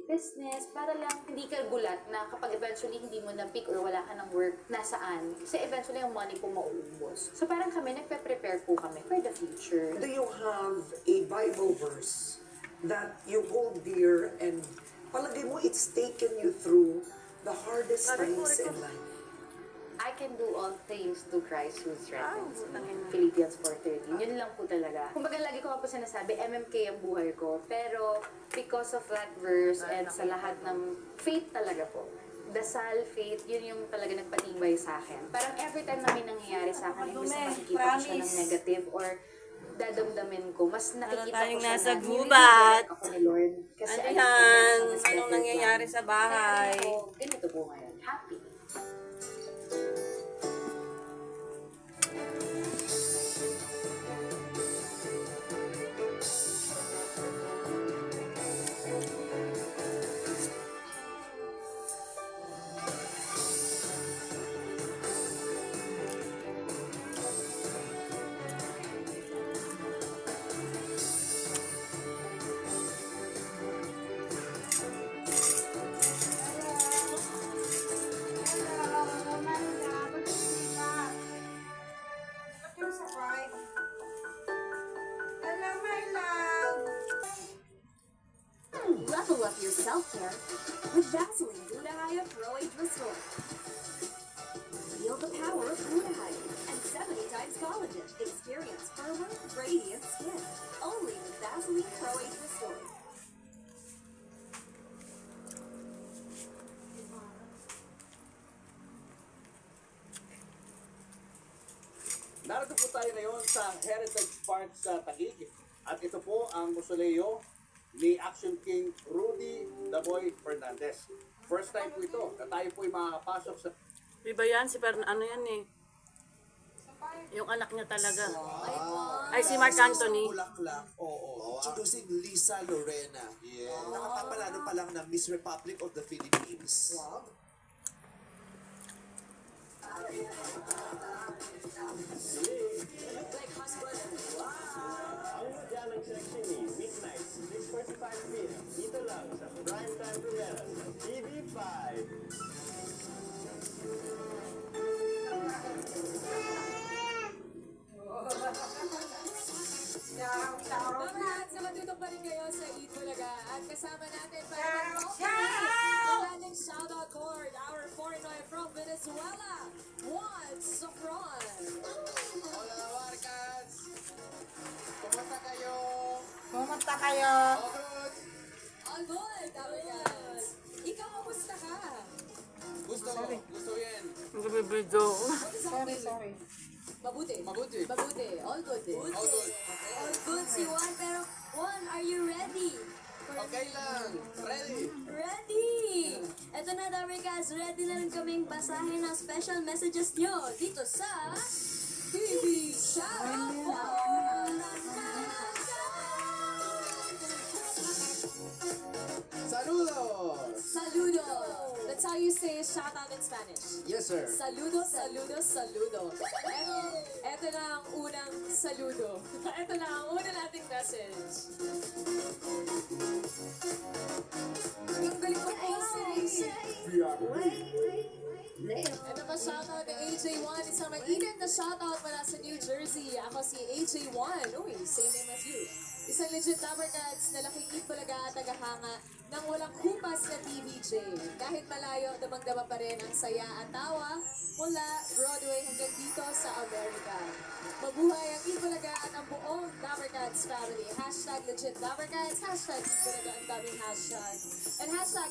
business, para lang hindi ka gulat na kapag eventually hindi mo na-pick or wala ka ng work, nasaan. Kasi eventually yung money po mauubos. So parang kami, nagpe-prepare po kami for the future. Do you have a Bible verse that you hold dear and palagay mo it's taken you through the hardest times in life? I can do all things through Christ who strengthens me. Philippians 4:13. Yun lang po talaga. Kumbaga lagi ko nga po sinasabi, MMK ang buhay ko. Pero because of that verse and sa lahat ng faith talaga po, dasal, faith, yun yung talaga nagpatibay sa akin. Parang every time na may nangyayari sa akin, imbis na makikita ko siya ng negative or dadamdamin ko, mas nakikita ko siya nasa na gubat. ako ni Lord. Kasi Ano alam ko na yan? mas better Anong nangyayari plan. sa bahay? Kaya ako, ganito po ngayon. Happy. Level up your self-care with Vaseline Glutathione Pro Age Restore. Feel the power of glutathione and 70 times collagen. Experience firmer, radiant skin. Only with Vaseline Pro Age Restore. Narito po tayo ngayon sa Heritage Park sa Taguig. At ito po ang mausoleo ni Action King Rudy Daboy Fernandez. First time po ito na tayo po ay makakapasok sa Di ba yan? Ano yan eh? Yung anak niya talaga. Ay, si Mark Anthony. Bulaklak, oo. Introducing Lisa Lorena. Yeah. Nakapapalano pa lang ng Miss Republic of the Philippines. Wow. Ang madaming sexy ni weeknights, 6:45 p.m. Dito lang sa Prime Time Primera sa TV5. Lahat sa matutok pa rin kayo sa Eat Bulaga. At kasama natin para mag-opening landing shoutout chord, our foreigner from Venezuela, Juan Sofron. Hola Marcas! Kumusta kayo? Pumunta kayo. All good, guys. Ikaw, kamusta ka? Gusto yan. Nagbibidyo. Sorry. Mabuti. Mabuti. Mabuti. All good din. All good. All good si Juan, pero Juan, are you ready? Okay lang. Ready? Ready! Eto na, Damercast, ready na rin kaming basahin ang special messages nyo dito sa TV Shoutout! Saludos! Saludo! That's how you say shoutout in Spanish. Yes, sir. Saludo, saludo, saludo. Eto na ang unang saludo. Eto na ang unang nating message. Ang galing ko po Ito pa shoutout kay AJ1. Isang mainit na shoutout mula sa New Jersey. Ako si AJ1. Uy, same name as you. Isang legit Damercats na laking Itbulaga at tagahanga ng walang kupas na TVJ. Kahit malayo, damang-dama pa rin ang saya at tawa mula Broadway hanggang dito sa Amerika. Mabuhay ang Itbulaga at ang buong Damercats family. Hashtag legit Damercats, hashtag Itbulaga ang daming hashtag. And hashtag